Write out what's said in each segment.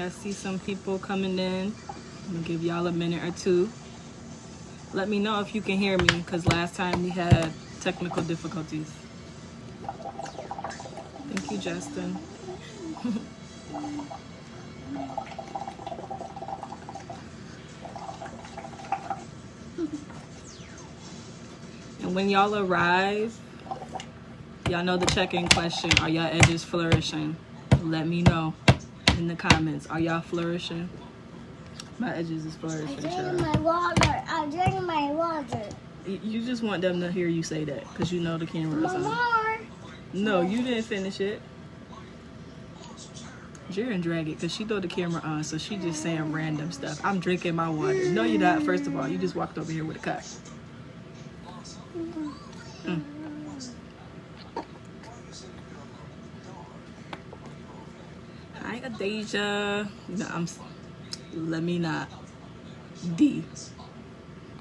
I see some people coming in. I'm gonna give y'all a minute or two. Let me know if you can hear me, because last time we had technical difficulties. Thank you, Justin. And when y'all arrive, y'all know the check-in question. Are y'all edges flourishing? Let me know in the comments. Are y'all flourishing? My edges is flourishing. I'm drinking my water. I'm drinking my water. You just want them to hear you say that because you know the camera is on. No, you didn't finish it. Jaren drag it because she throw the camera on, so she just saying random stuff. I'm drinking my water. No, you're not. First of all, you just walked over here with a cup. Hi, Adasia. No, let me not D,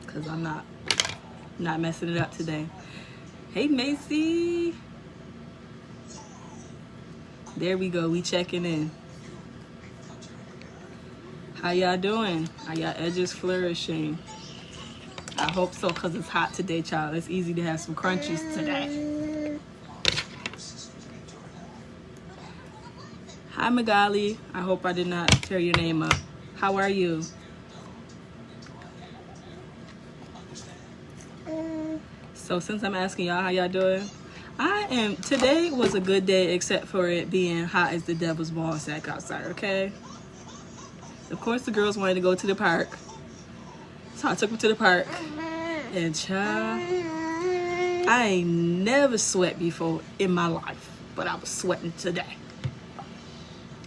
because I'm not messing it up today. Hey, Macy. There we go. We checking in. How y'all doing? Are y'all edges flourishing? I hope so, because it's hot today, child. It's easy to have some crunchies today. Hi, Magali. I hope I did not tear your name up. How are you? So since I'm asking y'all how y'all doing, today was a good day except for it being hot as the devil's ball sack outside, okay? Of course the girls wanted to go to the park. So I took them to the park. And child, I ain't never sweat before in my life, but I was sweating today.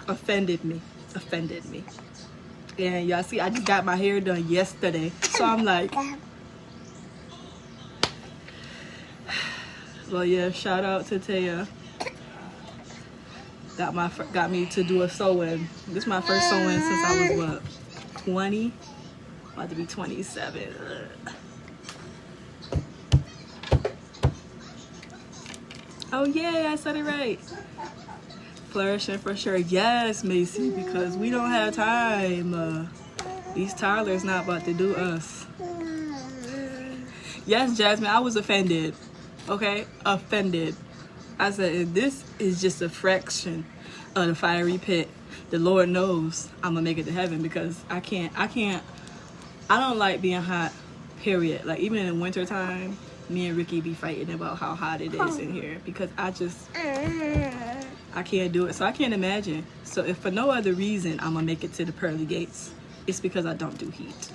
Offended me. And y'all see, I just got my hair done yesterday. So I'm like, well, yeah, shout out to Taya. Got me to do a sew-in. This is my first sew-in since I was, what, 20? About to be 27. Oh, yay, I said it right. Flourishing for sure. Yes, Macy, because we don't have time. These toddlers not about to do us. Yes, Jasmine, I was offended. Okay? Offended. I said, if this is just a fraction of the fiery pit, the Lord knows I'm gonna make it to heaven, because I don't like being hot, period. Like, even in the winter time, me and Ricky be fighting about how hot it is in here, because I can't do it. So I can't imagine. So if for no other reason I'm gonna make it to the pearly gates, it's because I don't do heat.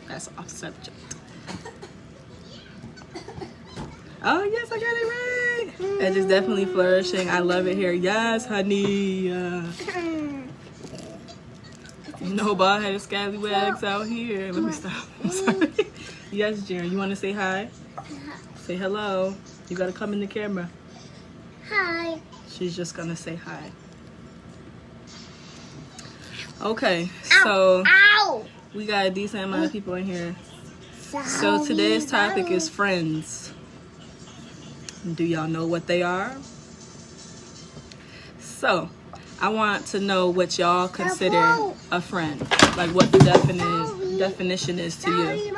That's off subject. Oh, yes, I got it right. Edge is definitely flourishing. I love it here. Yes, honey. You know, bald headed scallywags out here. Let me stop. I'm sorry. Yes, Jaren, you want to say hi? Say hello. You got to come in the camera. Hi. She's just going to say hi. Okay, so we got a decent amount of people in here. So today's topic is friends. Do y'all know what they are? So I want to know what y'all consider a friend. Like what the definition is to you.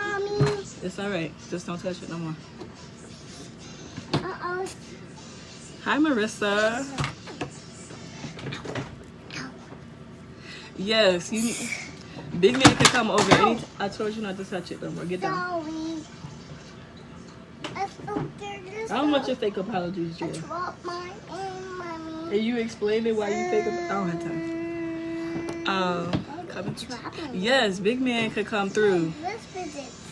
It's all right. Just don't touch it no more. Hi, Marissa. Yes, Big Man can come over. I told you not to touch it no more. Get down. I don't want your fake apologies, Jill. And you explaining why you fake I don't have time. Yes, Big Man could come through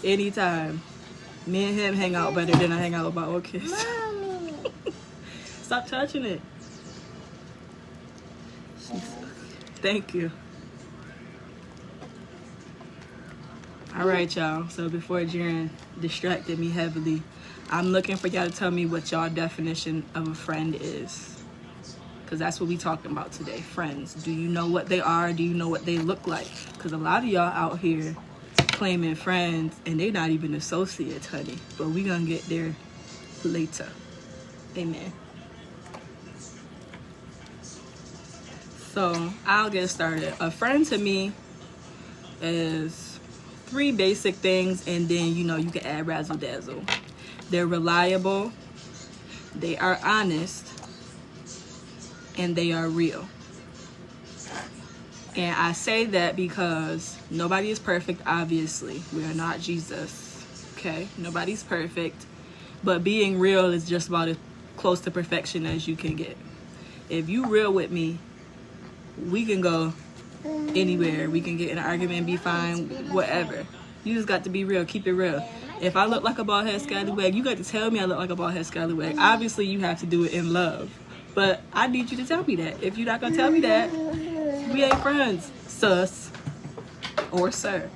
anytime. Me and him hang out better than I hang out with my old kids. Stop touching it. Thank you. All right, y'all. So before Jaren distracted me heavily, I'm looking for y'all to tell me what y'all definition of a friend is. Because that's what we talking about today, friends. Do you know what they are? Do you know what they look like? Because a lot of y'all out here claiming friends and they're not even associates, honey. But we gonna get there later. Amen. So I'll get started. A friend to me is 3 basic things, and then you can add razzle dazzle. They're reliable, they are honest, and they are real. And I say that because nobody is perfect, obviously. We are not Jesus, okay? Nobody's perfect. But being real is just about as close to perfection as you can get. If you real with me, we can go anywhere. We can get in an argument, be fine, whatever. You just got to be real. Keep it real. If I look like a bald head scallywag, you got to tell me I look like a bald head scallywag. Obviously, you have to do it in love. But I need you to tell me that. If you're not going to tell me that, we ain't friends, sus or sir.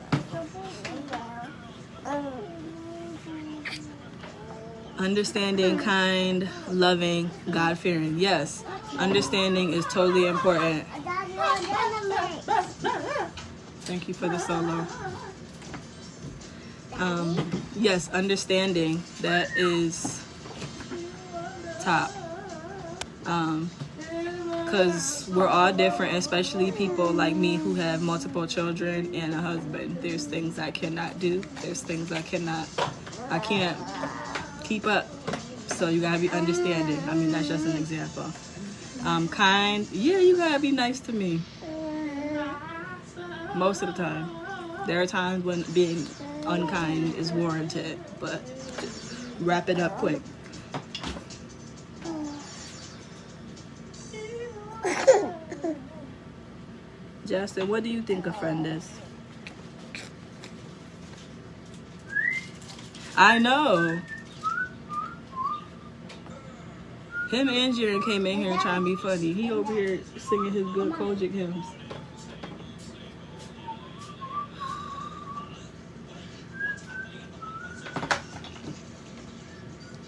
Understanding, kind, loving, God-fearing. Yes, understanding is totally important. Thank you for the solo. Yes, understanding, that is top. Because we're all different, especially people like me who have multiple children and a husband. There's things I cannot do. There's things I can't keep up. So you gotta be understanding. I mean, that's just an example. Kind, yeah, you gotta be nice to me. Most of the time. There are times when being unkind is warranted, but wrap it up quick. Justin, what do you think a friend is? I know. Him and Jaron came in here trying to be funny. He over here singing his good Kojic hymns.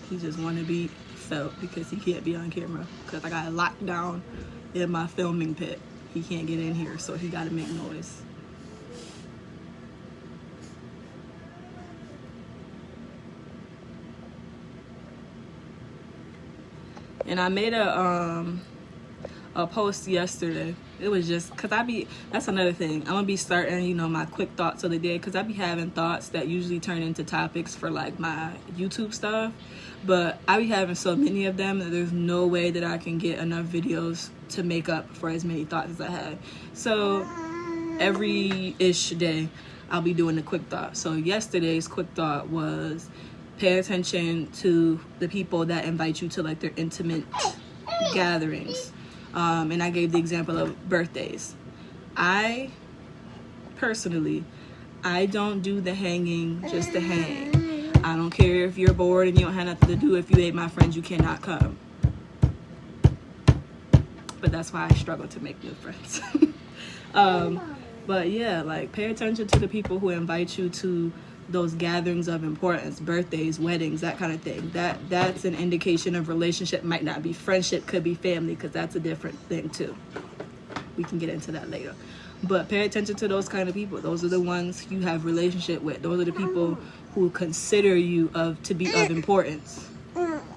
He just want to be felt because he can't be on camera. Because I got locked down in my filming pit. He can't get in here, so he got to make noise. And I made a post yesterday. It was just because that's another thing. I'm gonna be starting, my quick thoughts of the day, because I be having thoughts that usually turn into topics for like my YouTube stuff. But I be having so many of them that there's no way that I can get enough videos to make up for as many thoughts as I had. So every-ish day, I'll be doing a quick thought. So yesterday's quick thought was pay attention to the people that invite you to like their intimate gatherings. And I gave the example of birthdays. I don't do the hanging just to hang. I don't care if you're bored and you don't have nothing to do. If you ain't my friends, you cannot come. But that's why I struggle to make new friends. But yeah, like pay attention to the people who invite you to those gatherings of importance, birthdays, weddings, that kind of thing. That's an indication of relationship. Might not be friendship, could be family, because that's a different thing too. We can get into that later. But pay attention to those kind of people. Those are the ones you have relationship with. Those are the people who consider you to be of importance.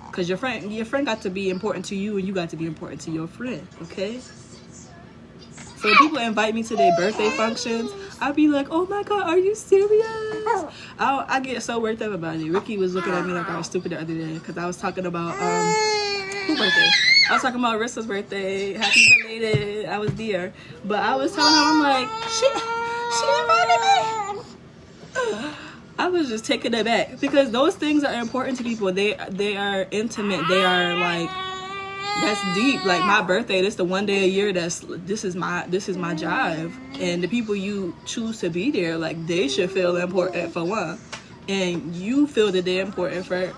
Because your friend got to be important to you, and you got to be important to your friend, okay? So when people invite me to their birthday functions, I'll be like, oh my God, are you serious? I get so worked up about it. Ricky was looking at me like I was stupid the other day because I was talking about, whose birthday? I was talking about Rissa's birthday. Happy belated. I was there. But I was telling her, I'm like, she invited me. I was just taken aback because those things are important to people. They are intimate. They are like, that's deep. Like my birthday, this the one day a year this is my jive. And the people you choose to be there, like they should feel important for one. And you feel that they're important for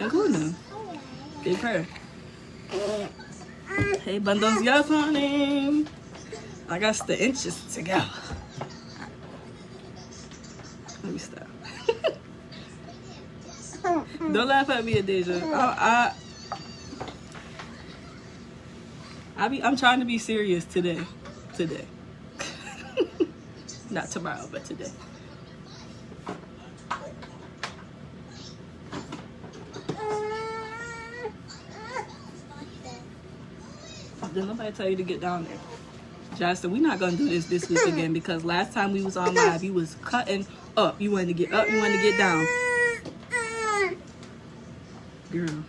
including them. Big prayer. Hey bundles, yes honey. I got the inches to go. Let me stop. Don't laugh at me, Deja. I'm trying to be serious today. Not tomorrow, but today. Did nobody tell you to get down there? Justin, we're not gonna do this week again because last time we was on live, you was cutting up. You wanted to get up, you wanted to get down. Girl.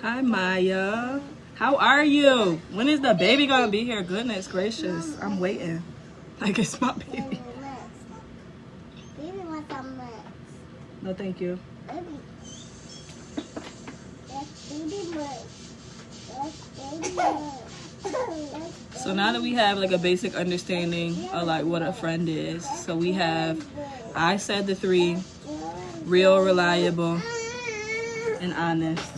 Hi, Maya. How are you? When is the baby gonna be here? Goodness gracious. I'm waiting. Like it's my baby. Baby wants some mix. No, thank you. Baby. That's baby mix. That's baby mix. So now that we have like a basic understanding of like what a friend is, so we have, I said the three: real, reliable, and honest.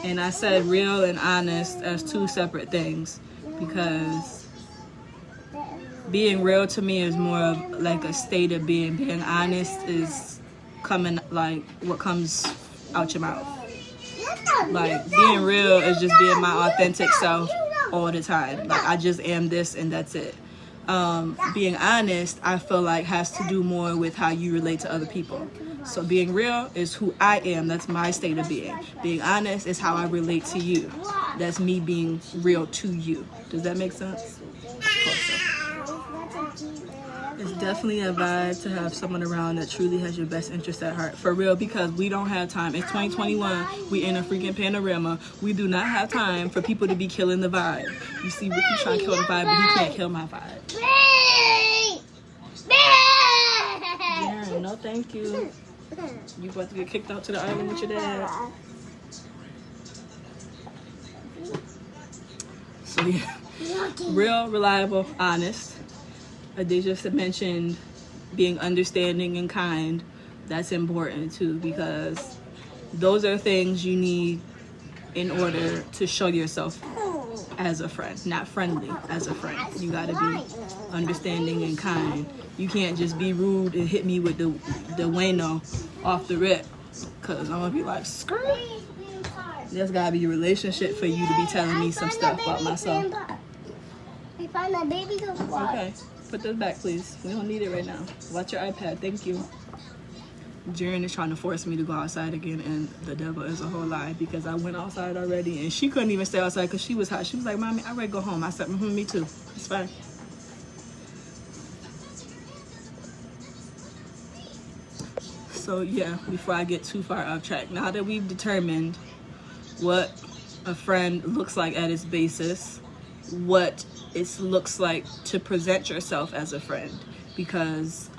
And I said real and honest as two separate things because being real to me is more of like a state of being. Being honest is coming like what comes out your mouth. Like being real is just being my authentic self all the time. Like I just am this and that's it. Being honest, I feel like has to do more with how you relate to other people. So being real is who I am. That's my state of being. Being honest is how I relate to you. That's me being real to you. Does that make sense? It's definitely a vibe to have someone around that truly has your best interest at heart. For real, because we don't have time. It's 2021. We in a freaking panorama. We do not have time for people to be killing the vibe. You see, Ricky trying to kill the vibe, but he can't kill my vibe. Yeah, no thank you. You about to get kicked out to the island with your dad. So yeah, real, reliable, honest. They just mentioned being understanding and kind. That's important too because those are things you need in order to show yourself as a friend, not friendly, as a friend. You gotta be understanding and kind. You can't just be rude and hit me with the bueno off the rip, cause I'm gonna be like, screw. There's gotta be a relationship for you to be telling me some stuff about myself. I found a baby goat. Okay, put this back, please. We don't need it right now. Watch your iPad. Thank you. Jaren is trying to force me to go outside again, and the devil is a whole lie because I went outside already, and she couldn't even stay outside because she was hot. She was like, "Mommy, I ready to go home." I said, "Me too. It's fine." So yeah, before I get too far off track, now that we've determined what a friend looks like at its basis, what it looks like to present yourself as a friend, because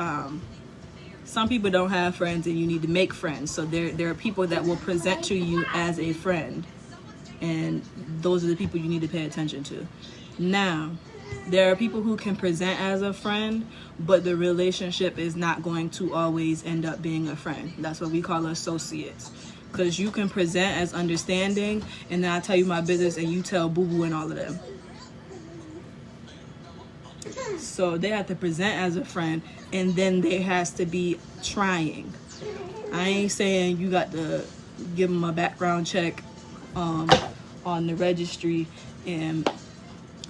some people don't have friends and you need to make friends. So there are people that will present to you as a friend, and those are the people you need to pay attention to. Now, there are people who can present as a friend, but the relationship is not going to always end up being a friend. That's what we call associates. Because you can present as understanding, and then I tell you my business and you tell boo-boo and all of them. So they have to present as a friend, and then there has to be trying. I ain't saying you got to give them a background check on the registry and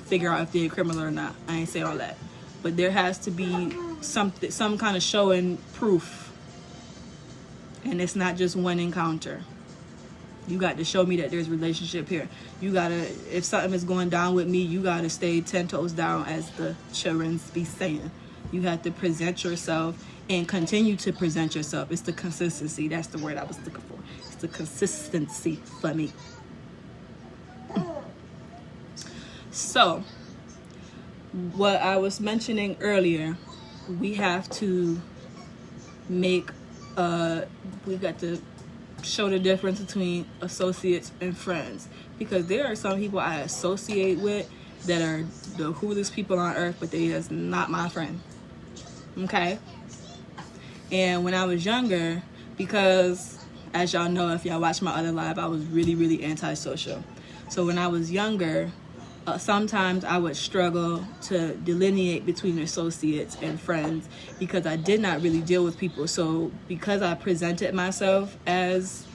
figure out if they're a criminal or not. I ain't say all that. But there has to be some kind of showing proof. And it's not just one encounter. You got to show me that there's a relationship here. You got to, if something is going down with me, you got to stay 10 toes down, as the children be saying. You have to present yourself and continue to present yourself. It's the consistency. That's the word I was looking for. It's the consistency for me. So, what I was mentioning earlier, we have to make, we got to show the difference between associates and friends, because there are some people I associate with that are the coolest people on earth, but they is not my friend. Okay? And when I was younger, because as y'all know, if y'all watch my other live, I was really, really antisocial. So when I was younger, sometimes I would struggle to delineate between associates and friends because I did not really deal with people. So because I presented myself as,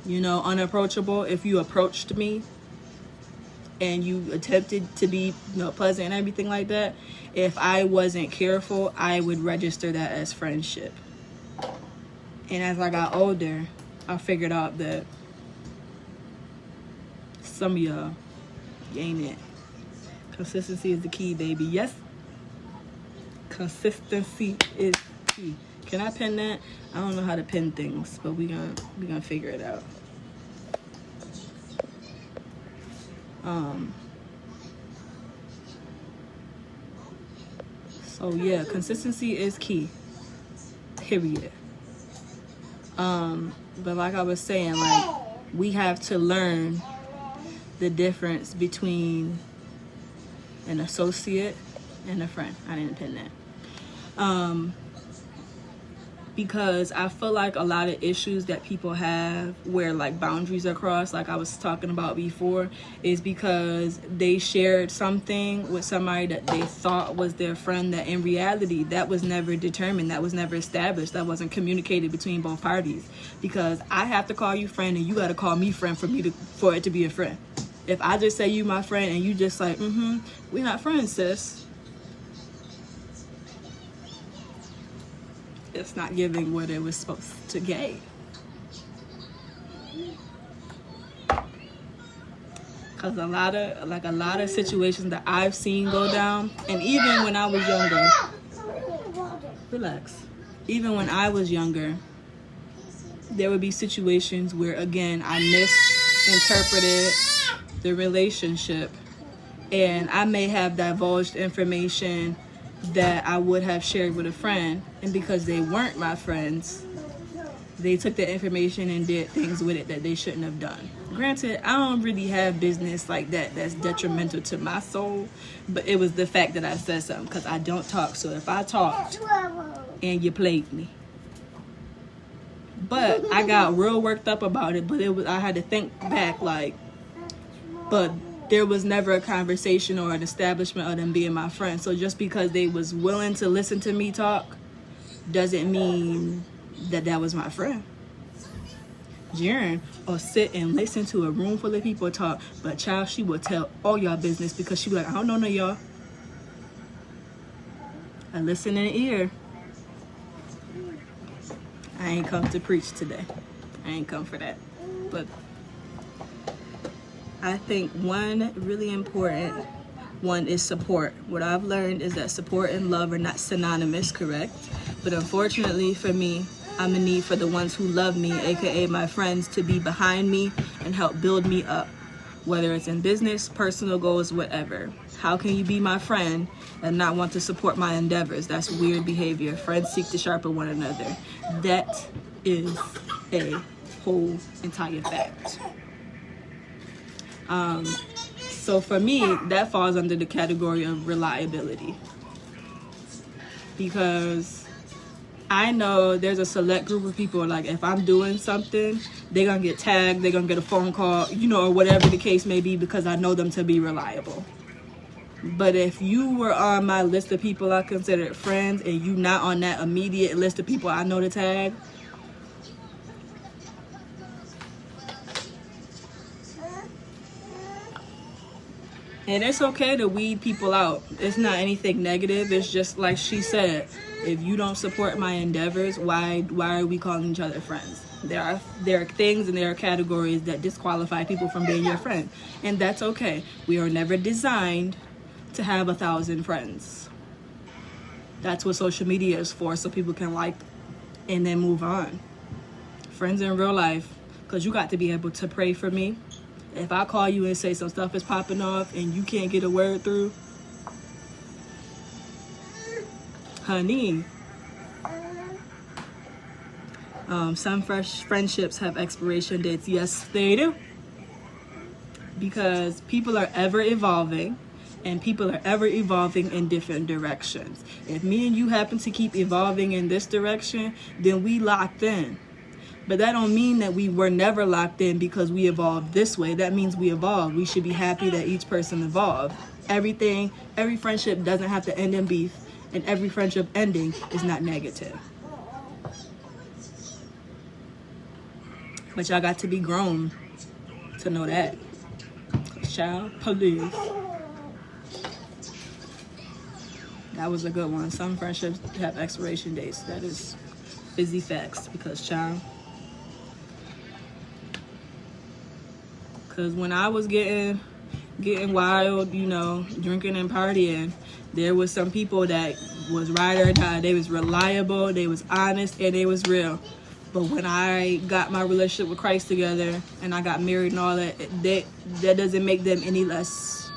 unapproachable, if you approached me and you attempted to be, pleasant and everything like that, if I wasn't careful, I would register that as friendship. And as I got older, I figured out that some of y'all ain't it. Consistency is the key, baby. Yes. Consistency is key. Can I pin that? I don't know how to pin things, but we gonna figure it out. So yeah, consistency is key. Period. But like I was saying, like, we have to learn the difference between an associate and a friend. I didn't pin that. Because I feel like a lot of issues that people have where like boundaries are crossed, like I was talking about before, is because they shared something with somebody that they thought was their friend, that in reality that was never determined, that was never established, that wasn't communicated between both parties. Because I have to call you friend and you got to call me friend for it to be a friend. If I just say you my friend and you just like, we're not friends, sis, it's not giving what it was supposed to give. Cause a lot of situations that I've seen go down, and even when I was younger, relax. Even when I was younger, there would be situations where, again, I misinterpreted the relationship, and I may have divulged information that I would have shared with a friend, and because they weren't my friends, they took that information and did things with it that they shouldn't have done. Granted, I don't really have business like that that's detrimental to my soul, but it was the fact that I said something, because I don't talk. So if I talked and you played me, but I got real worked up about it, but I had to think back, like, but there was never a conversation or an establishment of them being my friend. So just because they was willing to listen to me talk doesn't mean that that was my friend. Jaren will sit and listen to a room full of people talk, but child, she will tell all y'all business because she be like, I don't know none of y'all. A listening ear. I ain't come to preach today. I ain't come for that. But I think one really important one is support. What I've learned is that support and love are not synonymous, correct? But unfortunately for me, I'm in need for the ones who love me, aka my friends, to be behind me and help build me up. Whether it's in business, personal goals, whatever. How can you be my friend and not want to support my endeavors? That's weird behavior. Friends seek to sharpen one another. That is a whole entire fact. So for me, that falls under the category of reliability, because I know there's a select group of people, like if I'm doing something, they're gonna get tagged, they're gonna get a phone call, or whatever the case may be, because I know them to be reliable. But if you were on my list of people I consider friends and you not on that immediate list of people I know to tag, and it's okay to weed people out. It's not anything negative. It's just like she said, if you don't support my endeavors, why are we calling each other friends? There are things and there are categories that disqualify people from being your friend. And that's okay. We are never designed to have 1,000 friends. That's what social media is for, so people can like and then move on. Friends in real life, because you got to be able to pray for me. If I call you and say some stuff is popping off and you can't get a word through, honey, some friendships have expiration dates. Yes, they do. Because people are ever evolving, and people are ever evolving in different directions. If me and you happen to keep evolving in this direction, then we locked in. But that don't mean that we were never locked in because we evolved this way. That means we evolved. We should be happy that each person evolved. Every friendship doesn't have to end in beef, and every friendship ending is not negative. But y'all got to be grown to know that. Child, please. That was a good one. Some friendships have expiration dates. That is fizzy facts, because child. Because when I was getting getting wild, you know, drinking and partying. There was some people that was ride or die. They was reliable, they was honest, and they was real. But when I got my relationship with Christ together and I got married and all that, that doesn't make them any less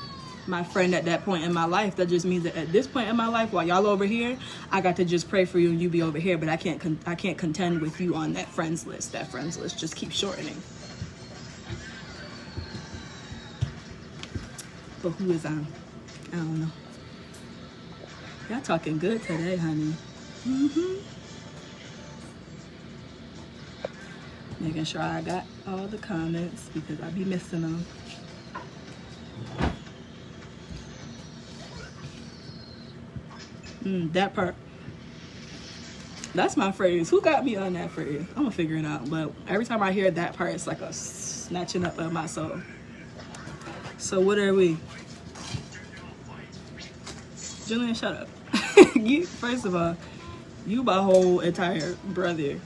my friend at that point in my life. That just means that at this point in my life, while y'all over here, I got to just pray for you and you be over here. But I can't contend with you on that friends list. That friends list just keeps shortening. But who is on? I don't know. Y'all talking good today, honey. Making sure I got all the comments because I be missing them. That part. That's my phrase. Who got me on that phrase? I'm gonna figure it out. But every time I hear that part, it's like a snatching up of my soul. So what are we? Julian, shut up. You, first of all, you my whole entire brother.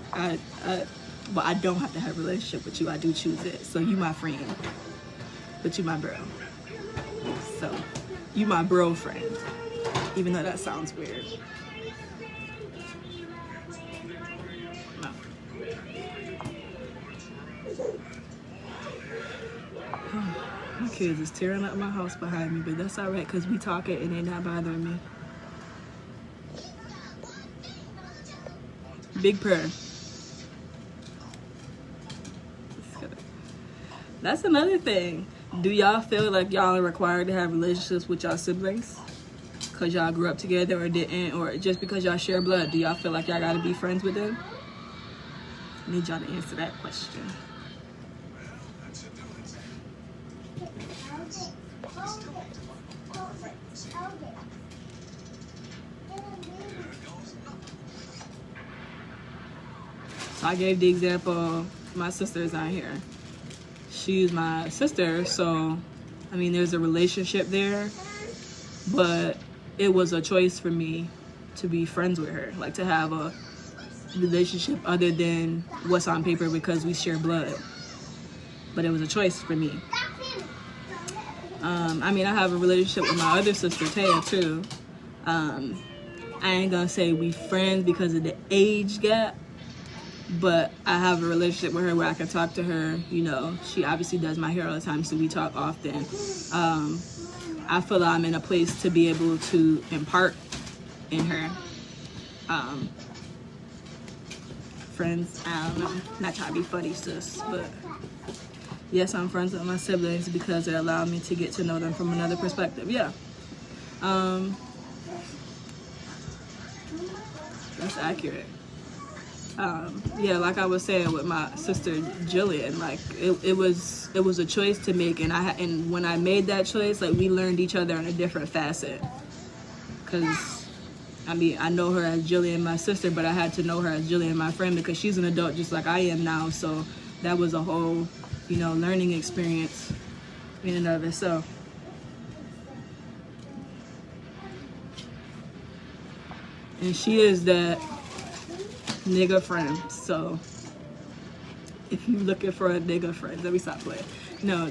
But I don't have to have a relationship with you. I do choose it. So you my friend. But you my bro. So you my bro friend. Even though that sounds weird. No. My kids is tearing up my house behind me, but that's alright because we talking and they not bothering me. Big prayer. That's another thing. Do y'all feel like y'all are required to have relationships with y'all siblings? Because y'all grew up together or didn't? Or just because y'all share blood? Do y'all feel like y'all gotta be friends with them? I need y'all to answer that question. So I gave the example, my sister's on here. She's my sister, so I mean there's a relationship there, but it was a choice for me to be friends with her, like to have a relationship other than what's on paper because we share blood. But it was a choice for me. I mean, I have a relationship with my other sister, Taya, too. I ain't gonna say we friends because of the age gap, but I have a relationship with her where I can talk to her. You know, she obviously does my hair all the time, so we talk often. I feel like I'm in a place to be able to impart in her. Friends, I don't know, not trying to be funny, sis, but yes, I'm friends with my siblings because it allowed me to get to know them from another perspective. Yeah. That's accurate. Yeah, like I was saying with my sister Jillian, like it was a choice to make, and when I made that choice, like we learned each other in a different facet. Cause I mean, I know her as Jillian, my sister, but I had to know her as Jillian, my friend, because she's an adult just like I am now. So that was a whole, you know, learning experience in and of itself. And she is that nigga friend. So if you're looking for a nigga friend, let me stop playing. No,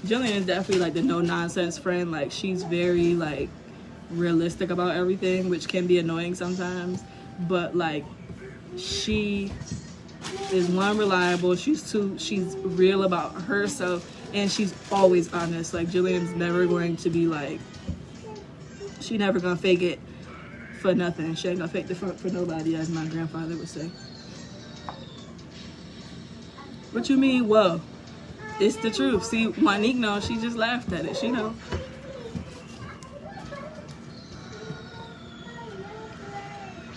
Jillian is definitely like the no nonsense friend. Like she's very like realistic about everything, which can be annoying sometimes. But like she is one, reliable. She's real about herself, and she's always honest. Like Jillian's never going to be like, she never gonna fake it for nothing. She ain't gonna fake the front for nobody, as my grandfather would say. What you mean, whoa? It's the truth. See, Monique knows, she just laughed at it. She know.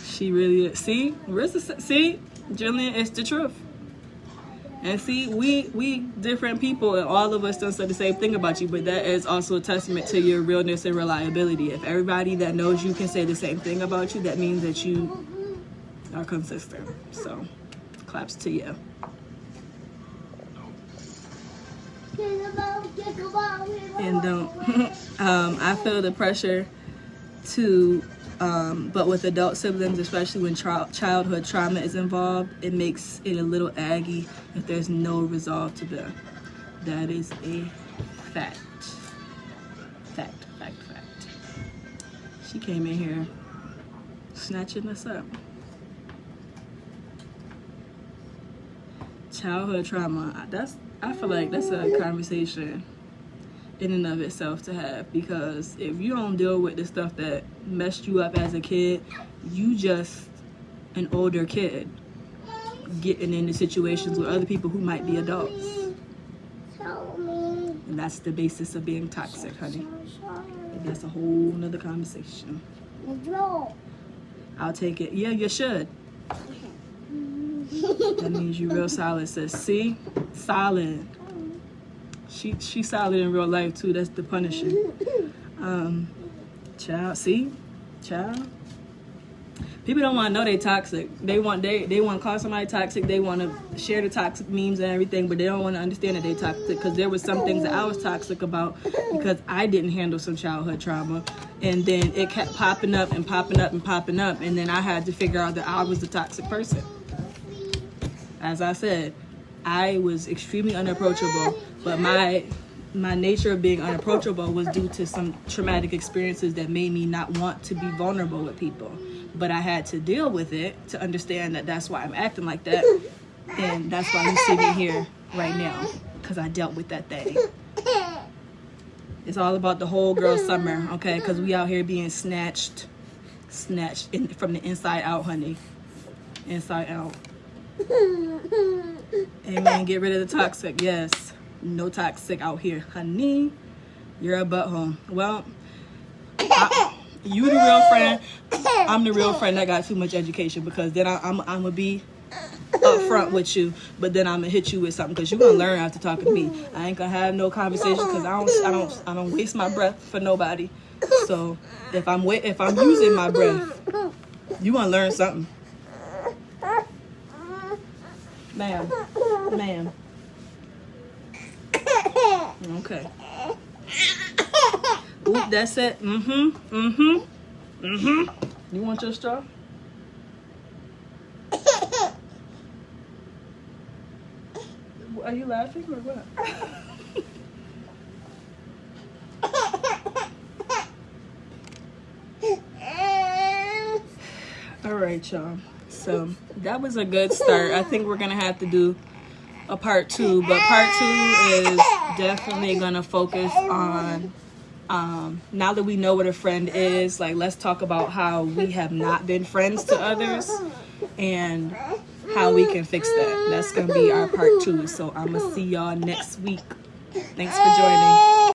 She really is. See, see, Jillian, it's the truth. And see, we different people, and all of us don't say the same thing about you, but that is also a testament to your realness and reliability. If everybody that knows you can say the same thing about you, that means that you are consistent. So, claps to you. And don't. I feel the pressure to, but with adult siblings, especially when childhood trauma is involved, it makes it a little aggy if there's no resolve to them. That is a fact. She came in here snatching us up. Childhood trauma. I feel like that's a conversation in and of itself to have, because if you don't deal with the stuff that messed you up as a kid, you just an older kid getting into situations with other people who might be adults. And that's the basis of being toxic, honey. That's a whole nother conversation. I'll take it. Yeah, you should. That means you real solid, sis. See? Solid. She solid in real life too. That's the Punisher. Child, see? Child. People don't want to know they toxic. They want to call somebody toxic. They want to share the toxic memes and everything, but they don't want to understand that they toxic, because there was some things that I was toxic about because I didn't handle some childhood trauma, and then it kept popping up and popping up and popping up, and then I had to figure out that I was the toxic person. As I said, I was extremely unapproachable, but my nature of being unapproachable was due to some traumatic experiences that made me not want to be vulnerable with people. But I had to deal with it to understand that that's why I'm acting like that. And that's why you see me here right now, because I dealt with that thing. It's all about the whole girl summer, okay? Because we out here being snatched from the inside out, honey. Inside out. Amen. Get rid of the toxic. Yes. No toxic out here, honey. You're a butthole. Well, you the real friend. I'm the real friend that got too much education, because then I'm gonna be upfront with you, but then I'm gonna hit you with something, because you're gonna learn after talking to me. I ain't gonna have no conversation, because I don't waste my breath for nobody. So if I'm using my breath, you gonna learn something, ma'am. Okay. Oop, that's it. You want your straw? Are you laughing or what? All right, y'all. So that was a good start. I think we're gonna have to do a part 2, but part 2 is definitely gonna focus on now that we know what a friend is, like, let's talk about how we have not been friends to others and how we can fix that. That's gonna be our part 2. So I'm gonna see y'all next week. Thanks for joining.